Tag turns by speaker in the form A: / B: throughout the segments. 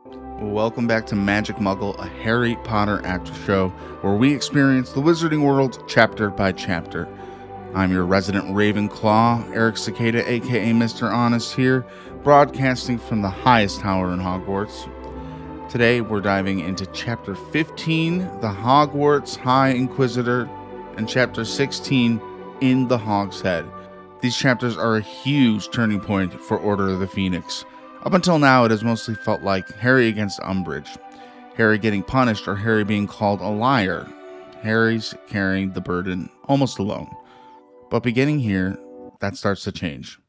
A: Welcome back to Magic Muggle, a Harry Potter after show where we experience the Wizarding World chapter by chapter. I'm your resident Ravenclaw, Eric Cicada, aka Mr. Honest here, broadcasting from the highest tower in Hogwarts. Today we're diving into Chapter 15, the Hogwarts High Inquisitor, and Chapter 16, In the Hog's Head. These chapters are a huge turning point for Order of the Phoenix. Up until now, it has mostly felt like Harry against Umbridge. Harry getting punished or Harry being called a liar. Harry's carrying the burden almost alone. But beginning here, that starts to change.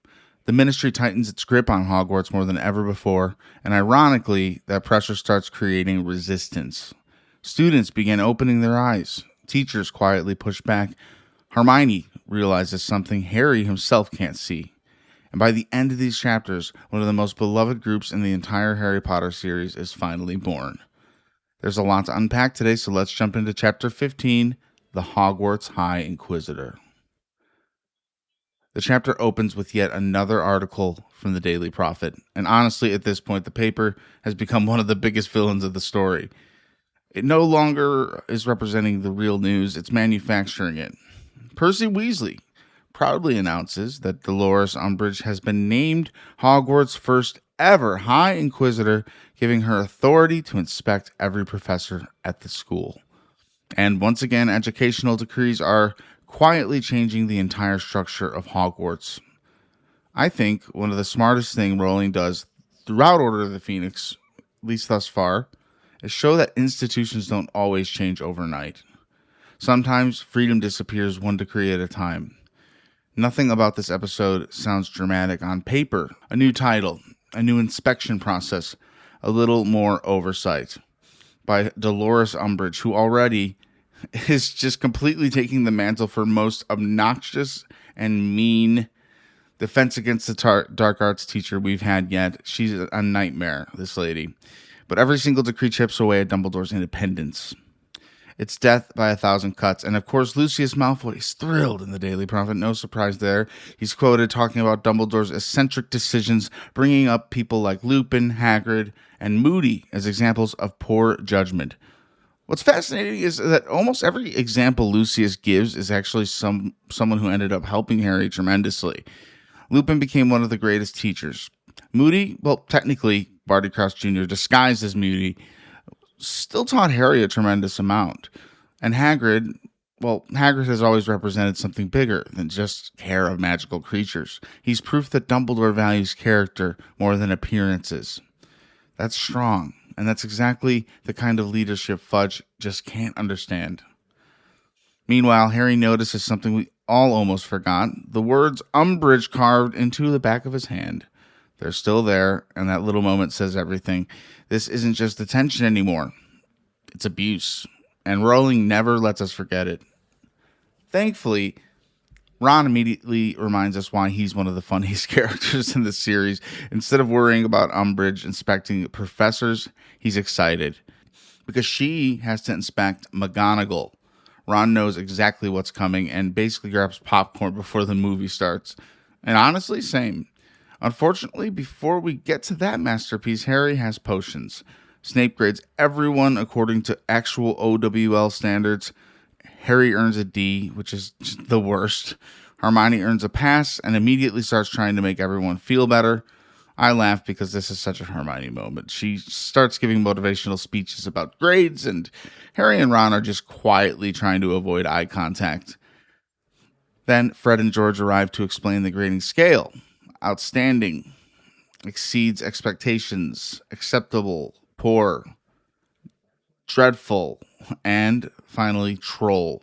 A: The Ministry tightens its grip on Hogwarts more than ever before, and ironically, that pressure starts creating resistance. Students begin opening their eyes. Teachers quietly push back. Hermione realizes something Harry himself can't see. And by the end of these chapters, one of the most beloved groups in the entire Harry Potter series is finally born. There's a lot to unpack today, so let's jump into Chapter 15, the Hogwarts High Inquisitor. The chapter opens with yet another article from the Daily Prophet, and honestly, at this point, the paper has become one of the biggest villains of the story. It no longer is representing the real news, it's manufacturing it. Percy Weasley proudly announces that Dolores Umbridge has been named Hogwarts' first ever High Inquisitor, giving her authority to inspect every professor at the school. And once again, educational decrees are quietly changing the entire structure of Hogwarts. I think one of the smartest things Rowling does throughout Order of the Phoenix, at least thus far, is show that institutions don't always change overnight. Sometimes freedom disappears one decree at a time. Nothing about this episode sounds dramatic on paper. A new title, a new inspection process, a little more oversight by Dolores Umbridge, who already is just completely taking the mantle for most obnoxious and mean defense against the dark arts teacher we've had yet. She's a nightmare, this lady. But every single decree chips away at Dumbledore's independence. It's death by 1,000 cuts. And of course, Lucius Malfoy is thrilled in the Daily Prophet. No surprise there. He's quoted talking about Dumbledore's eccentric decisions, bringing up people like Lupin, Hagrid, and Moody as examples of poor judgment. What's fascinating is that almost every example Lucius gives is actually someone who ended up helping Harry tremendously. Lupin became one of the greatest teachers. Moody, well, technically, Barty Crouch Jr., disguised as Moody, still taught Harry a tremendous amount. And Hagrid has always represented something bigger than just care of magical creatures. He's proof that Dumbledore values character more than appearances. That's strong, and that's exactly the kind of leadership Fudge just can't understand. Meanwhile, Harry notices something we all almost forgot. The words Umbridge carved into the back of his hand. They're still there, and that little moment says everything. This isn't just attention anymore. It's abuse. And Rowling never lets us forget it. Thankfully, Ron immediately reminds us why he's one of the funniest characters in the series. Instead of worrying about Umbridge inspecting professors, he's excited. Because she has to inspect McGonagall. Ron knows exactly what's coming and basically grabs popcorn before the movie starts. And honestly, same. Unfortunately, before we get to that masterpiece, Harry has potions. Snape grades everyone according to actual OWL standards. Harry earns a D, which is the worst. Hermione earns a pass and immediately starts trying to make everyone feel better. I laugh because this is such a Hermione moment. She starts giving motivational speeches about grades, and Harry and Ron are just quietly trying to avoid eye contact. Then Fred and George arrive to explain the grading scale. Outstanding, exceeds expectations, acceptable, poor, dreadful, and finally, troll.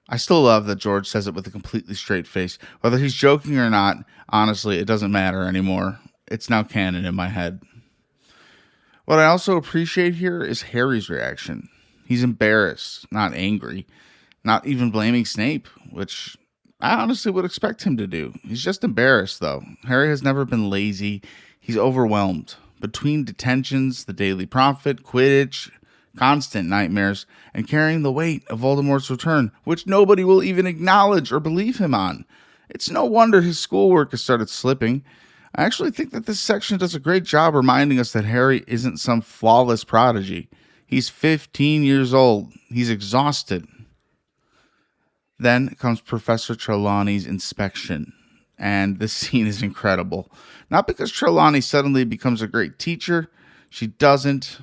A: I still love that George says it with a completely straight face. Whether he's joking or not, honestly, it doesn't matter anymore. It's now canon in my head. What I also appreciate here is Harry's reaction. He's embarrassed, not angry, not even blaming Snape, which I honestly would expect him to do. He's just embarrassed, though. Harry has never been lazy. He's overwhelmed. Between detentions, the Daily Prophet, Quidditch, constant nightmares, and carrying the weight of Voldemort's return, which nobody will even acknowledge or believe him on. It's no wonder his schoolwork has started slipping. I actually think that this section does a great job reminding us that Harry isn't some flawless prodigy. He's 15 years old. He's exhausted. Then comes Professor Trelawney's inspection. And this scene is incredible. Not because Trelawney suddenly becomes a great teacher, she doesn't,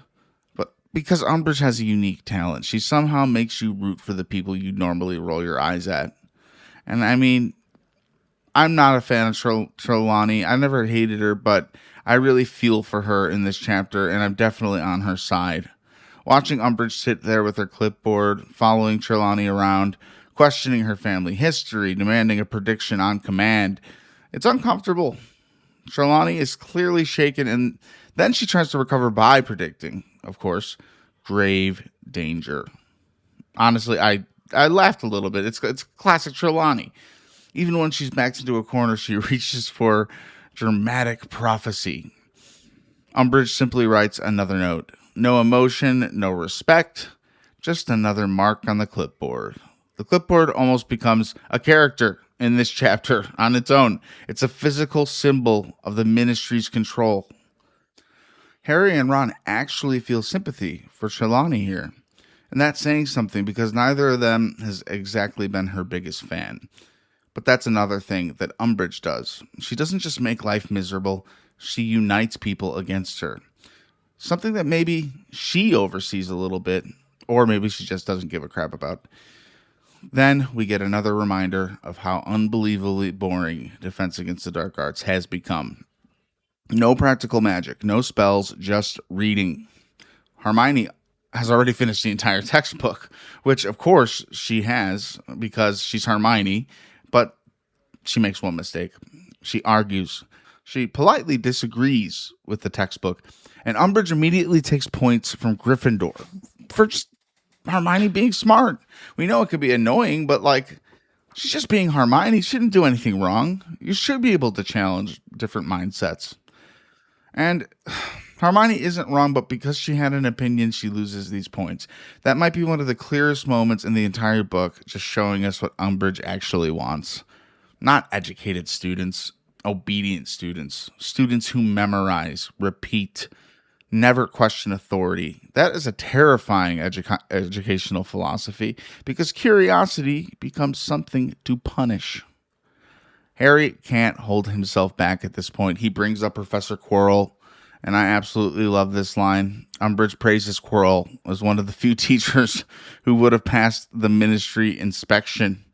A: but because Umbridge has a unique talent. She somehow makes you root for the people you normally roll your eyes at. And I mean, I'm not a fan of Trelawney. I never hated her, but I really feel for her in this chapter, and I'm definitely on her side. Watching Umbridge sit there with her clipboard, following Trelawney around, questioning her family history, demanding a prediction on command, it's uncomfortable. Trelawney is clearly shaken, and then she tries to recover by predicting, of course, grave danger. Honestly, I laughed a little bit. It's classic Trelawney. Even when she's backed into a corner, she reaches for dramatic prophecy. Umbridge simply writes another note. No emotion, no respect, just another mark on the clipboard. The clipboard almost becomes a character in this chapter on its own. It's a physical symbol of the Ministry's control. Harry and Ron actually feel sympathy for Trelawney here. And that's saying something because neither of them has exactly been her biggest fan. But that's another thing that Umbridge does. She doesn't just make life miserable, she unites people against her. Something that maybe she oversees a little bit, or maybe she just doesn't give a crap about. Then we get another reminder of how unbelievably boring Defense Against the Dark Arts has become. No practical magic, no spells, just reading. Hermione has already finished the entire textbook, which of course she has because she's Hermione, but she makes one mistake. She argues. She politely disagrees with the textbook, and Umbridge immediately takes points from Gryffindor for just Hermione being smart. We know it could be annoying, but she's just being Hermione. She didn't do anything wrong. You should be able to challenge different mindsets. And Hermione isn't wrong, but because she had an opinion, she loses these points. That might be one of the clearest moments in the entire book, just showing us what Umbridge actually wants. Not educated students, obedient students, students who memorize, repeat, never question authority. That is a terrifying educational philosophy because curiosity becomes something to punish. Harry can't hold himself back at this point. He brings up Professor Quirrell, and I absolutely love this line. Umbridge praises Quirrell as one of the few teachers who would have passed the Ministry inspection.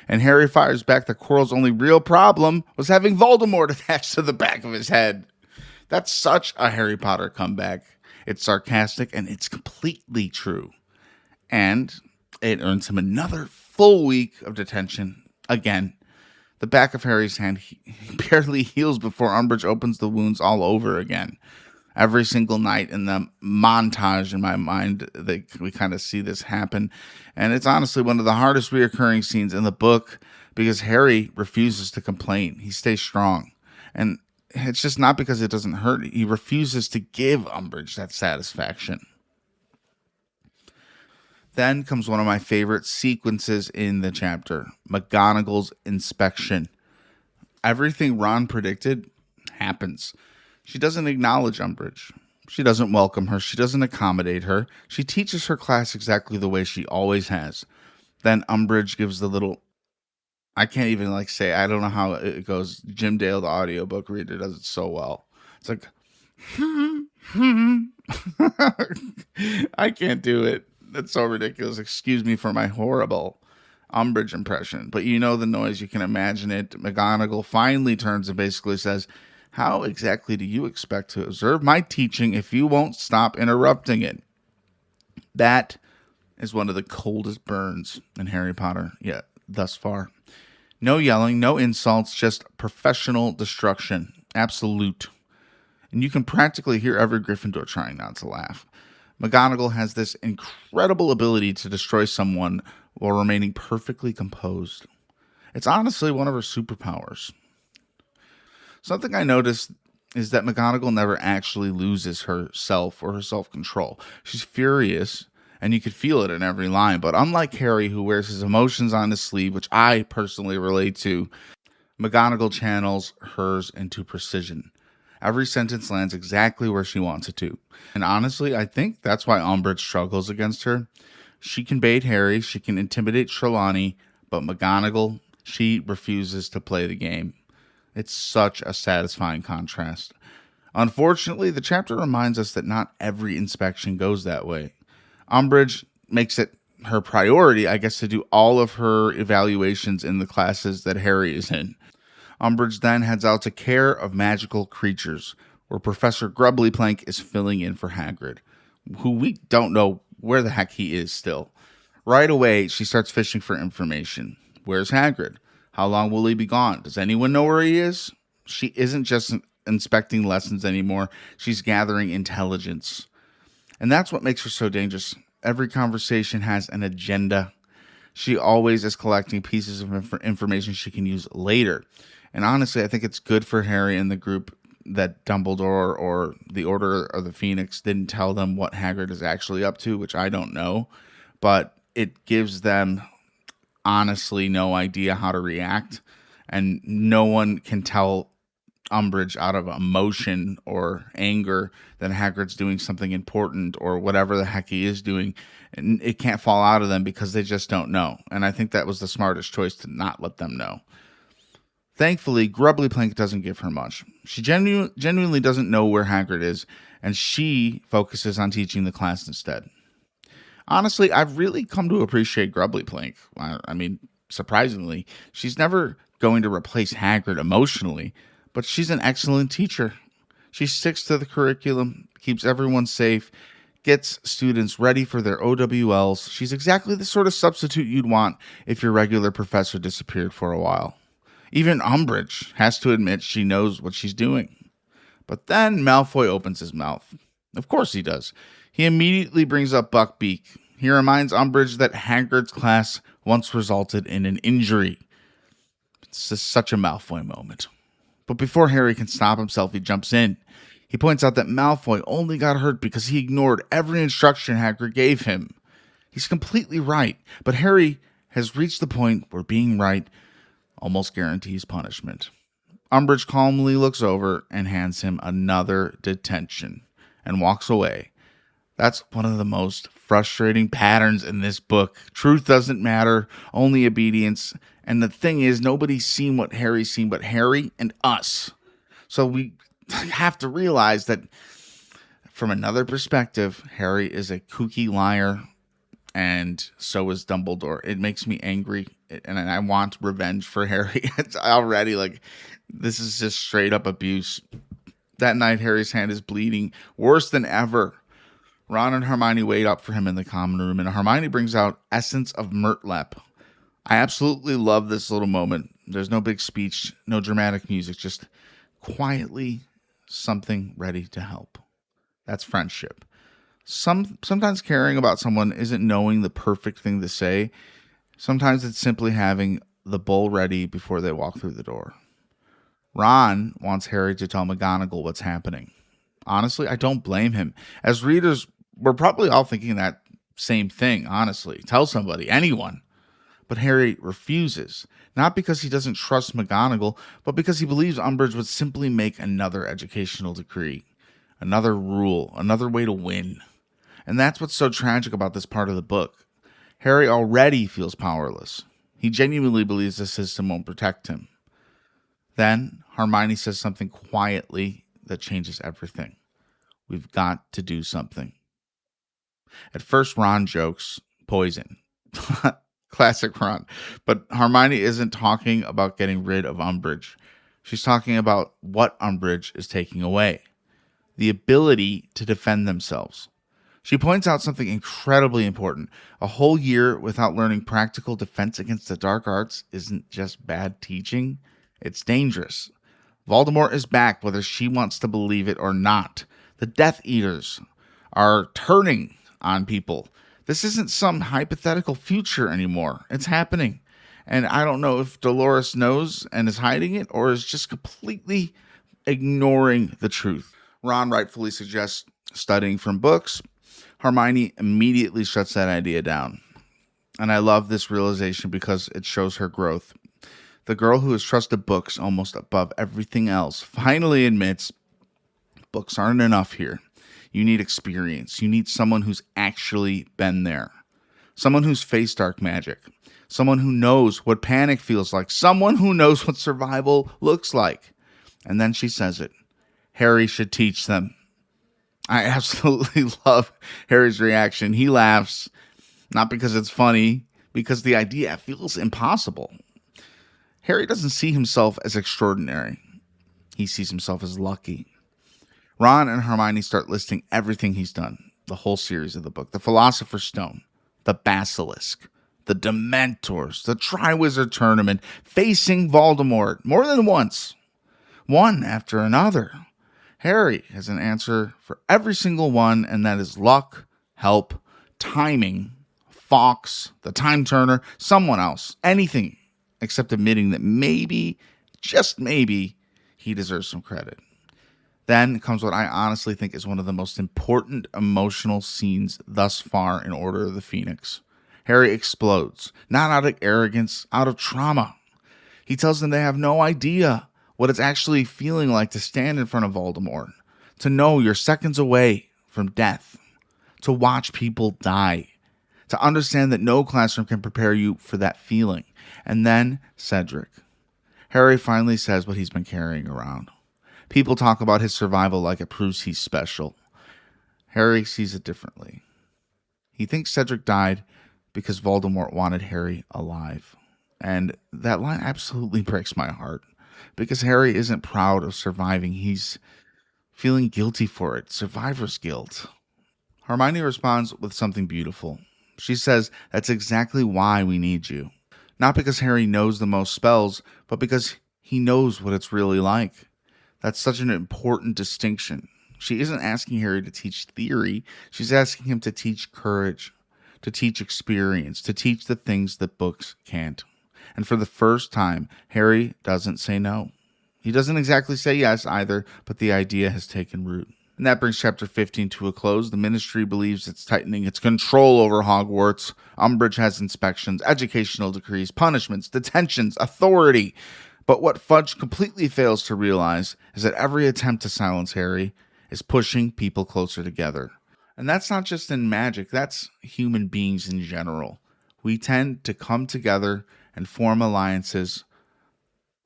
A: And Harry fires back that Quirrell's only real problem was having Voldemort attached to the back of his head. That's such a Harry Potter comeback. It's sarcastic and it's completely true. And it earns him another full week of detention. Again, the back of Harry's hand he barely heals before Umbridge opens the wounds all over again. Every single night in the montage in my mind, we kind of see this happen. And it's honestly one of the hardest reoccurring scenes in the book because Harry refuses to complain. He stays strong. And it's just not because it doesn't hurt. He refuses to give Umbridge that satisfaction. Then comes one of my favorite sequences in the chapter, McGonagall's inspection. Everything Ron predicted happens. She doesn't acknowledge Umbridge. She doesn't welcome her. She doesn't accommodate her. She teaches her class exactly the way she always has. Then Umbridge gives the little, I can't even say, I don't know how it goes. Jim Dale, the audiobook reader, does it so well. It's like, I can't do it. That's so ridiculous. Excuse me for my horrible Umbridge impression. But you know the noise, you can imagine it. McGonagall finally turns and basically says, how exactly do you expect to observe my teaching if you won't stop interrupting it? That is one of the coldest burns in Harry Potter yet thus far. No yelling, no insults, just professional destruction. Absolute. And you can practically hear every Gryffindor trying not to laugh. McGonagall has this incredible ability to destroy someone while remaining perfectly composed. It's honestly one of her superpowers. Something I noticed is that McGonagall never actually loses herself or her self-control. She's furious, and you could feel it in every line. But unlike Harry, who wears his emotions on his sleeve, which I personally relate to, McGonagall channels hers into precision. Every sentence lands exactly where she wants it to. And honestly, I think that's why Umbridge struggles against her. She can bait Harry, she can intimidate Trelawney, but McGonagall, she refuses to play the game. It's such a satisfying contrast. Unfortunately, the chapter reminds us that not every inspection goes that way. Umbridge makes it her priority, I guess, to do all of her evaluations in the classes that Harry is in. Umbridge then heads out to Care of Magical Creatures, where Professor Grubbly Plank is filling in for Hagrid, who we don't know where the heck he is still. Right away, she starts fishing for information. Where's Hagrid? How long will he be gone? Does anyone know where he is? She isn't just inspecting lessons anymore. She's gathering intelligence. And that's what makes her so dangerous. Every conversation has an agenda. She always is collecting pieces of information she can use later. And honestly, I think it's good for Harry and the group that Dumbledore or the Order of the Phoenix didn't tell them what Hagrid is actually up to, which I don't know. But it gives them, honestly, no idea how to react. And no one can tell Umbridge out of emotion or anger that Hagrid's doing something important or whatever the heck he is doing. And it can't fall out of them because they just don't know. And I think that was the smartest choice to not let them know. Thankfully, Grubbly Plank doesn't give her much. She genuinely doesn't know where Hagrid is, and she focuses on teaching the class instead. Honestly, I've really come to appreciate Grubbly Plank. I mean, surprisingly, she's never going to replace Hagrid emotionally, but she's an excellent teacher. She sticks to the curriculum, keeps everyone safe, gets students ready for their OWLs. She's exactly the sort of substitute you'd want if your regular professor disappeared for a while. Even Umbridge has to admit she knows what she's doing. But then Malfoy opens his mouth. Of course he does. He immediately brings up Buckbeak. He reminds Umbridge that Hagrid's class once resulted in an injury. It's just such a Malfoy moment. But before Harry can stop himself, he jumps in. He points out that Malfoy only got hurt because he ignored every instruction Hagrid gave him. He's completely right, but Harry has reached the point where being right almost guarantees punishment. Umbridge calmly looks over and hands him another detention and walks away. That's one of the most frustrating patterns in this book. Truth doesn't matter, only obedience. And the thing is, nobody's seen what Harry's seen but Harry and us. So we have to realize that from another perspective, Harry is a kooky liar, and so is Dumbledore. It makes me angry, and I want revenge for Harry. It's already like, this is just straight up abuse. That night, Harry's hand is bleeding worse than ever. Ron and Hermione wait up for him in the common room, and Hermione brings out Essence of Murtlap. I absolutely love this little moment. There's no big speech, no dramatic music, just quietly something ready to help. That's friendship. Sometimes caring about someone isn't knowing the perfect thing to say. Sometimes it's simply having the bowl ready before they walk through the door. Ron wants Harry to tell McGonagall what's happening. Honestly, I don't blame him. As readers, we're probably all thinking that same thing, honestly. Tell somebody, anyone. But Harry refuses, not because he doesn't trust McGonagall, but because he believes Umbridge would simply make another educational decree, another rule, another way to win. And that's what's so tragic about this part of the book. Harry already feels powerless. He genuinely believes the system won't protect him. Then Hermione says something quietly that changes everything. We've got to do something. At first, Ron jokes, poison. Classic Ron. But Hermione isn't talking about getting rid of Umbridge. She's talking about what Umbridge is taking away. The ability to defend themselves. She points out something incredibly important. A whole year without learning practical defense against the dark arts isn't just bad teaching. It's dangerous. Voldemort is back, whether she wants to believe it or not. The Death Eaters are turning on people. This isn't some hypothetical future anymore. It's happening. And I don't know if Dolores knows and is hiding it or is just completely ignoring the truth. Ron rightfully suggests studying from books. Hermione immediately shuts that idea down. And I love this realization because it shows her growth. The girl who has trusted books almost above everything else finally admits books aren't enough here. You need experience. You need someone who's actually been there. Someone who's faced dark magic. Someone who knows what panic feels like. Someone who knows what survival looks like. And then she says it. Harry should teach them. I absolutely love Harry's reaction. He laughs, not because it's funny, because the idea feels impossible. Harry doesn't see himself as extraordinary. He sees himself as lucky. Ron and Hermione start listing everything he's done, the whole series of the book. The Philosopher's Stone, the Basilisk, the Dementors, the Triwizard Tournament, facing Voldemort more than once, one after another. Harry has an answer for every single one, and that is luck, help, timing, Fawkes, the Time Turner, someone else, anything except admitting that maybe, just maybe, he deserves some credit. Then comes what I honestly think is one of the most important emotional scenes thus far in Order of the Phoenix. Harry explodes, not out of arrogance, out of trauma. He tells them they have no idea what it's actually feeling like to stand in front of Voldemort, to know you're seconds away from death, to watch people die, to understand that no classroom can prepare you for that feeling. And then Cedric. Harry finally says what he's been carrying around. People talk about his survival like it proves he's special. Harry sees it differently. He thinks Cedric died because Voldemort wanted Harry alive. And that line absolutely breaks my heart. Because Harry isn't proud of surviving. He's feeling guilty for it. Survivor's guilt. Hermione responds with something beautiful. She says, that's exactly why we need you. Not because Harry knows the most spells, but because he knows what it's really like. That's such an important distinction. She isn't asking Harry to teach theory. She's asking him to teach courage, to teach experience, to teach the things that books can't. And for the first time, Harry doesn't say no. He doesn't exactly say yes either, but the idea has taken root. And that brings chapter 15 to a close. The ministry believes it's tightening its control over Hogwarts. Umbridge has inspections, educational decrees, punishments, detentions, authority. But what Fudge completely fails to realize is that every attempt to silence Harry is pushing people closer together. And that's not just in magic, that's human beings in general. We tend to come together and form alliances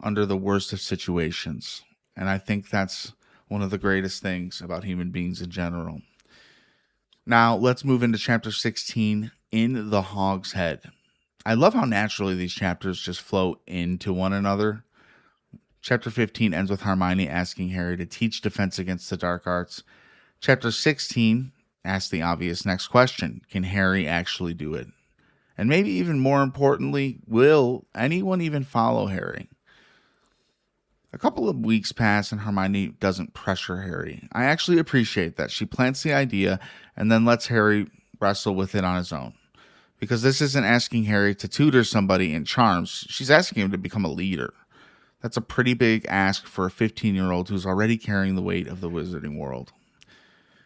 A: under the worst of situations. And I think that's one of the greatest things about human beings in general. Now, let's move into chapter 16, In the Hog's Head. I love how naturally these chapters just flow into one another. Chapter 15 ends with Hermione asking Harry to teach defense against the dark arts. Chapter 16 asks the obvious next question. Can Harry actually do it? And maybe even more importantly, will anyone even follow Harry? A couple of weeks pass and Hermione doesn't pressure Harry. I actually appreciate that. She plants the idea and then lets Harry wrestle with it on his own. Because this isn't asking Harry to tutor somebody in charms. She's asking him to become a leader. That's a pretty big ask for a 15-year-old who's already carrying the weight of the wizarding world.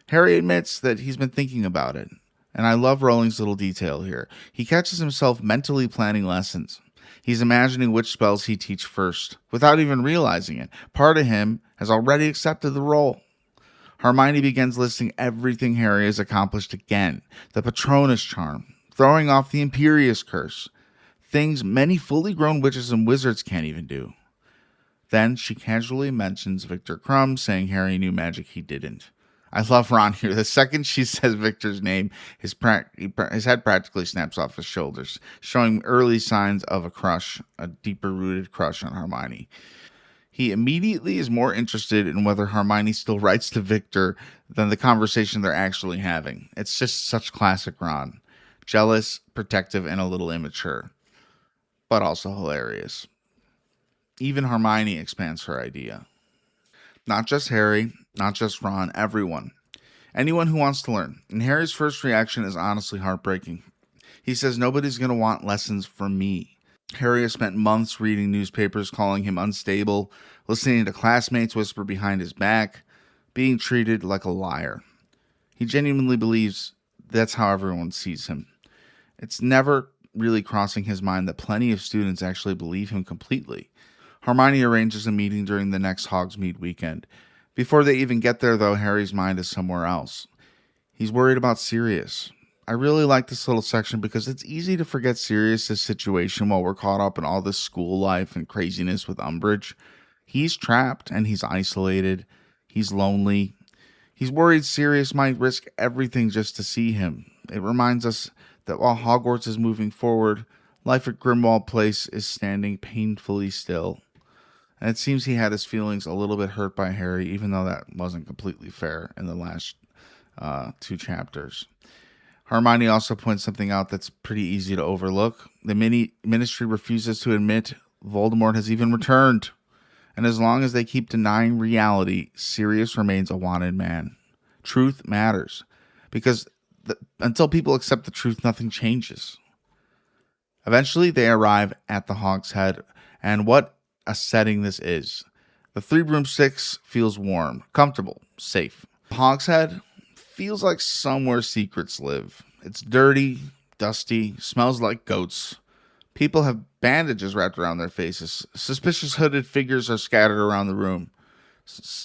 A: Harry admits that he's been thinking about it, and I love Rowling's little detail here. He catches himself mentally planning lessons. He's imagining which spells he'd teach first, without even realizing it. Part of him has already accepted the role. Hermione begins listing everything Harry has accomplished again. The Patronus charm, throwing off the Imperious curse, things many fully grown witches and wizards can't even do. Then she casually mentions Victor Crumb, saying Harry knew magic he didn't. I love Ron here. The second she says Victor's name, his head practically snaps off his shoulders, showing early signs of a crush, a deeper-rooted crush on Hermione. He immediately is more interested in whether Hermione still writes to Victor than the conversation they're actually having. It's just such classic Ron. Jealous, protective, and a little immature, but also hilarious. Even Hermione expands her idea. Not just Harry, not just Ron, everyone. Anyone who wants to learn. And Harry's first reaction is honestly heartbreaking. He says nobody's going to want lessons from me. Harry has spent months reading newspapers calling him unstable, listening to classmates whisper behind his back, being treated like a liar. He genuinely believes that's how everyone sees him. It's never really crossing his mind that plenty of students actually believe him completely. Hermione arranges a meeting during the next Hogsmeade weekend. Before they even get there, though, Harry's mind is somewhere else. He's worried about Sirius. I really like this little section because it's easy to forget Sirius's situation while we're caught up in all this school life and craziness with Umbridge. He's trapped and he's isolated. He's lonely. He's worried Sirius might risk everything just to see him. It reminds us that while Hogwarts is moving forward, life at Grimmauld Place is standing painfully still. And it seems he had his feelings a little bit hurt by Harry, even though that wasn't completely fair in the last 2 chapters. Hermione also points something out that's pretty easy to overlook. The Ministry refuses to admit Voldemort has even returned. And as long as they keep denying reality, Sirius remains a wanted man. Truth matters. Because until people accept the truth, nothing changes. Eventually, they arrive at the Hog's Head, and what a setting this is. The 3 broomsticks feels warm, comfortable, safe. Hog's Head feels like somewhere secrets live. It's dirty, dusty, smells like goats. People have bandages wrapped around their faces. Suspicious hooded figures are scattered around the room.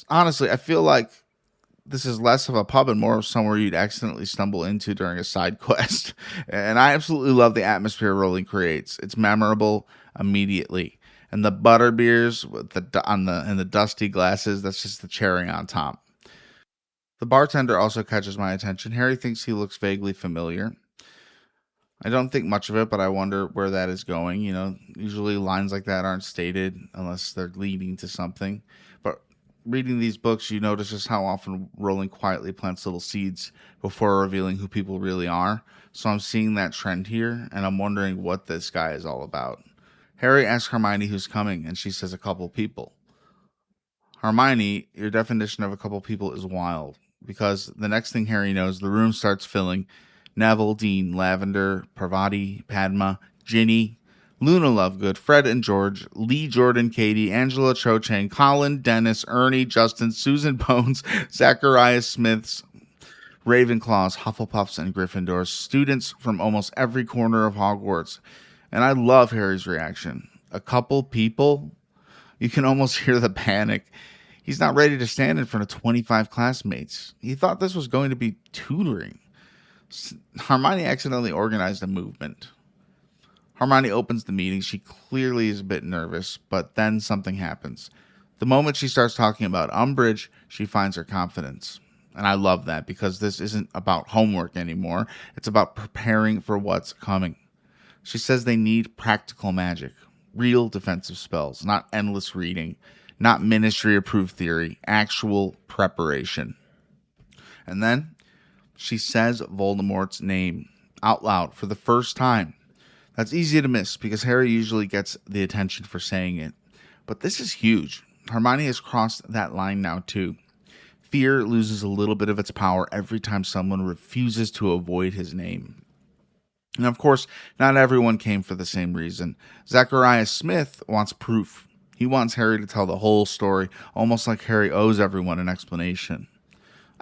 A: Honestly, I feel like this is less of a pub and more of somewhere you'd accidentally stumble into during a side quest. And I absolutely love the atmosphere Rowling creates. It's memorable immediately. And the butter beers with the dusty glasses, that's just the cherry on top. The bartender also catches my attention. Harry thinks he looks vaguely familiar. I don't think much of it, but I wonder where that is going. Usually lines like that aren't stated unless they're leading to something. But reading these books, you notice just how often Rowling quietly plants little seeds before revealing who people really are. So I'm seeing that trend here, and I'm wondering what this guy is all about. Harry asks Hermione who's coming, and she says a couple people. Hermione, your definition of a couple people is wild, because the next thing Harry knows, the room starts filling. Neville, Dean, Lavender, Parvati, Padma, Ginny, Luna Lovegood, Fred and George, Lee, Jordan, Katie, Angela Cho Chang, Colin, Dennis, Ernie, Justin, Susan Bones, Zacharias Smiths, Ravenclaws, Hufflepuffs, and Gryffindors, students from almost every corner of Hogwarts. And I love Harry's reaction. A couple people? You can almost hear the panic. He's not ready to stand in front of 25 classmates. He thought this was going to be tutoring. Hermione accidentally organized a movement. Hermione opens the meeting. She clearly is a bit nervous, but then something happens. The moment she starts talking about Umbridge, she finds her confidence. And I love that because this isn't about homework anymore. It's about preparing for what's coming. She says they need practical magic, real defensive spells, not endless reading, not ministry-approved theory, actual preparation. And then she says Voldemort's name out loud for the first time. That's easy to miss because Harry usually gets the attention for saying it. But this is huge. Hermione has crossed that line now too. Fear loses a little bit of its power every time someone refuses to avoid his name. And of course, not everyone came for the same reason. Zacharias Smith wants proof. He wants Harry to tell the whole story, almost like Harry owes everyone an explanation.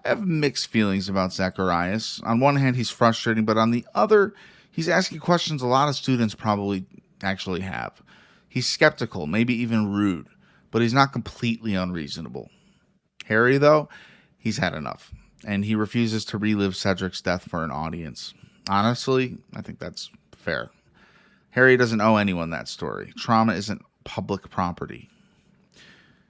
A: I have mixed feelings about Zacharias. On one hand, he's frustrating, but on the other, he's asking questions a lot of students probably actually have. He's skeptical, maybe even rude, but he's not completely unreasonable. Harry, though, he's had enough, and he refuses to relive Cedric's death for an audience. Honestly, I think that's fair. Harry doesn't owe anyone that story. Trauma isn't public property.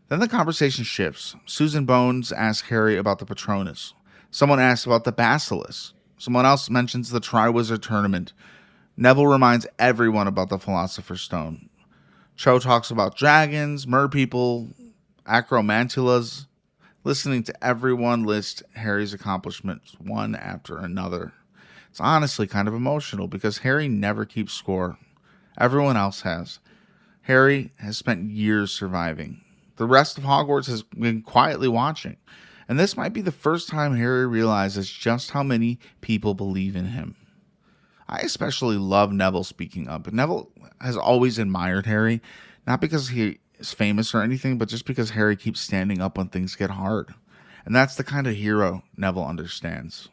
A: Then the conversation shifts. Susan Bones asks Harry about the Patronus. Someone asks about the Basilisk. Someone else mentions the Triwizard Tournament. Neville reminds everyone about the Philosopher's Stone. Cho talks about dragons, merpeople, acromantulas. Listening to everyone list Harry's accomplishments one after another. It's honestly kind of emotional because Harry never keeps score. Everyone else has. Harry has spent years surviving. The rest of Hogwarts has been quietly watching. And this might be the first time Harry realizes just how many people believe in him. I especially love Neville speaking up. Neville has always admired Harry, not because he is famous or anything, but just because Harry keeps standing up when things get hard. And that's the kind of hero Neville understands.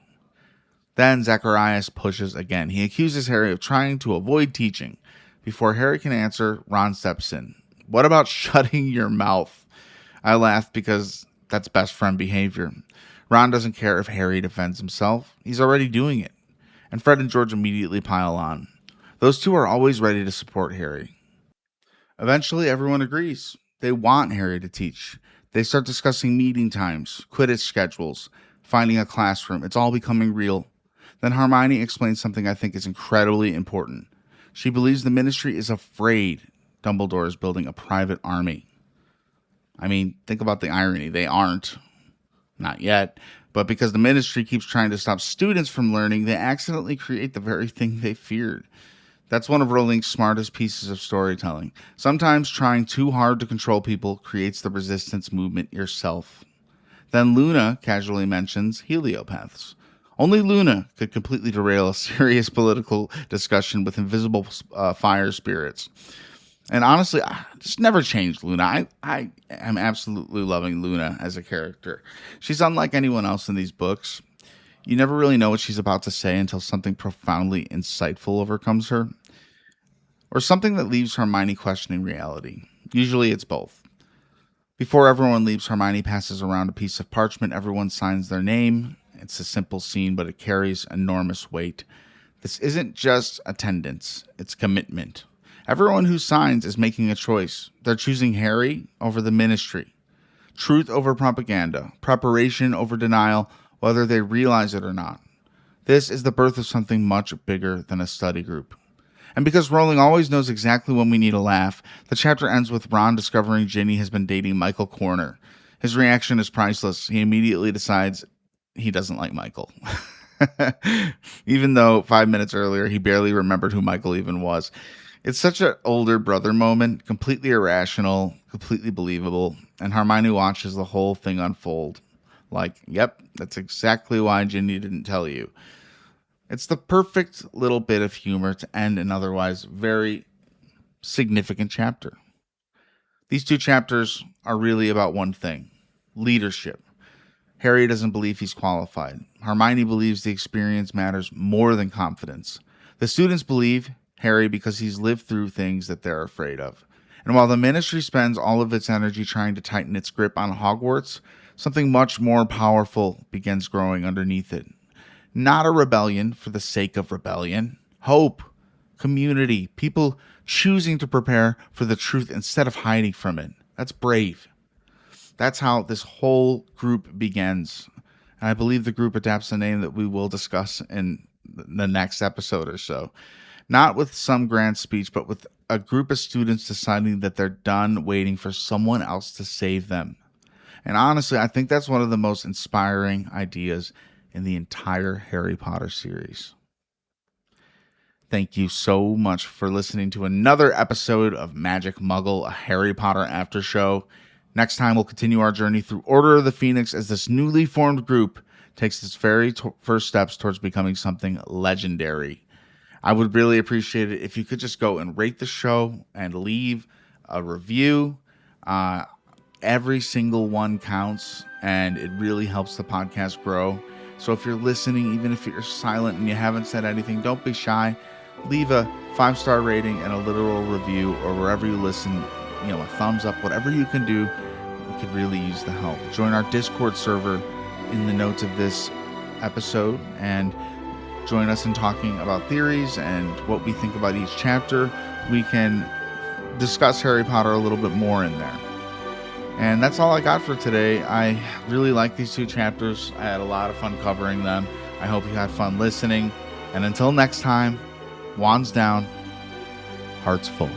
A: Then Zacharias pushes again. He accuses Harry of trying to avoid teaching. Before Harry can answer, Ron steps in. What about shutting your mouth? I laughed because that's best friend behavior. Ron doesn't care if Harry defends himself. He's already doing it. And Fred and George immediately pile on. Those two are always ready to support Harry. Eventually, everyone agrees. They want Harry to teach. They start discussing meeting times, Quidditch schedules, finding a classroom. It's all becoming real. Then Hermione explains something I think is incredibly important. She believes the Ministry is afraid Dumbledore is building a private army. I mean, think about the irony. They aren't. Not yet. But because the Ministry keeps trying to stop students from learning, they accidentally create the very thing they feared. That's one of Rowling's smartest pieces of storytelling. Sometimes trying too hard to control people creates the resistance movement yourself. Then Luna casually mentions heliopaths. Only Luna could completely derail a serious political discussion with invisible fire spirits. And honestly, I just never changed Luna. I am absolutely loving Luna as a character. She's unlike anyone else in these books. You never really know what she's about to say until something profoundly insightful overcomes her. Or something that leaves Hermione questioning reality. Usually it's both. Before everyone leaves, Hermione passes around a piece of parchment. Everyone signs their name. It's a simple scene, but it carries enormous weight. This isn't just attendance, it's commitment. Everyone who signs is making a choice. They're choosing Harry over the Ministry. Truth over propaganda. Preparation over denial, whether they realize it or not. This is the birth of something much bigger than a study group. And because Rowling always knows exactly when we need a laugh, the chapter ends with Ron discovering Ginny has been dating Michael Corner. His reaction is priceless. He immediately decides he doesn't like Michael. Even though 5 minutes earlier he barely remembered who Michael even was. It's such an older brother moment, completely irrational, completely believable, and Hermione watches the whole thing unfold. Like, yep, that's exactly why Ginny didn't tell you. It's the perfect little bit of humor to end an otherwise very significant chapter. These two chapters are really about one thing: leadership. Harry doesn't believe he's qualified. Hermione believes the experience matters more than confidence. The students believe Harry because he's lived through things that they're afraid of. And while the Ministry spends all of its energy trying to tighten its grip on Hogwarts, something much more powerful begins growing underneath it. Not a rebellion for the sake of rebellion. Hope, community, people choosing to prepare for the truth instead of hiding from it. That's brave. That's how this whole group begins. And I believe the group adapts a name that we will discuss in the next episode or so. Not with some grand speech, but with a group of students deciding that they're done waiting for someone else to save them. And honestly, I think that's one of the most inspiring ideas in the entire Harry Potter series. Thank you so much for listening to another episode of Magic Muggle, a Harry Potter after show. Next time, we'll continue our journey through Order of the Phoenix as this newly formed group takes its very first steps towards becoming something legendary. I would really appreciate it if you could just go and rate the show and leave a review. Every single one counts, and it really helps the podcast grow. So if you're listening, even if you're silent and you haven't said anything, don't be shy. Leave a 5-star rating and a literal review, or wherever you listen, a thumbs up, whatever you can do. We could really use the help. Join our Discord server in the notes of this episode and join us in talking about theories and what we think about each chapter. We can discuss Harry Potter a little bit more in there. And that's all I got for today. I really like these two chapters. I had a lot of fun covering them. I hope you had fun listening. And until next time, wands down, hearts full.